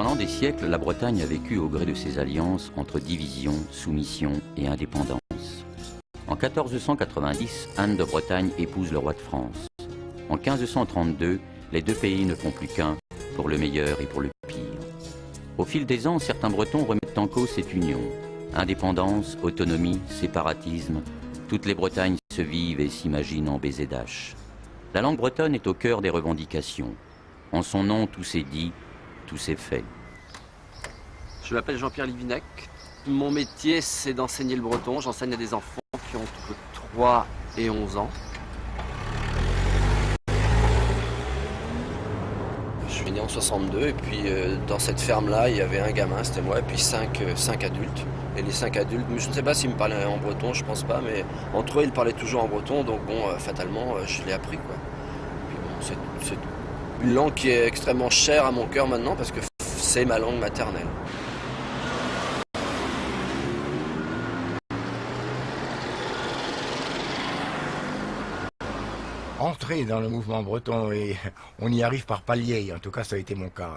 Pendant des siècles, la Bretagne a vécu au gré de ses alliances entre division, soumission et indépendance. En 1490, Anne de Bretagne épouse le roi de France. En 1532, les deux pays ne font plus qu'un, pour le meilleur et pour le pire. Au fil des ans, certains Bretons remettent en cause cette union. Indépendance, autonomie, séparatisme, toutes les Bretagnes se vivent et s'imaginent en baiser d'âche. La langue bretonne est au cœur des revendications. En son nom, tout s'est dit, tout s'est fait. Je m'appelle Jean-Pierre Livinac. Mon métier, c'est d'enseigner le breton. J'enseigne à des enfants qui ont entre 3 et 11 ans. Je suis né en 62 et puis dans cette ferme-là, il y avait un gamin, c'était moi, et puis 5 adultes. Et les 5 adultes, je ne sais pas s'ils me parlaient en breton, je pense pas, mais entre eux, ils parlaient toujours en breton, donc bon, fatalement, je l'ai appris, quoi. Puis bon, c'est une langue qui est extrêmement chère à mon cœur maintenant parce que c'est ma langue maternelle. Entrer dans le mouvement breton, et on y arrive par paliers, en tout cas ça a été mon cas.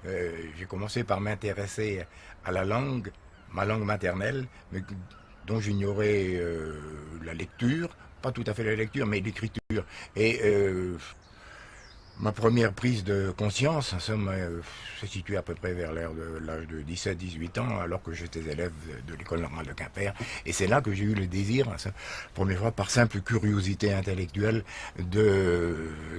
J'ai commencé par m'intéresser à la langue, ma langue maternelle, mais dont j'ignorais la lecture, pas tout à fait la lecture, mais l'écriture. Et ma première prise de conscience, en somme, se situe à peu près vers l'âge de 17-18 ans, alors que j'étais élève de l'école normale de Quimper. Et c'est là que j'ai eu le désir, première fois par simple curiosité intellectuelle,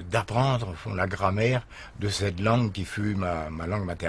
d'apprendre la grammaire de cette langue qui fut ma langue maternelle.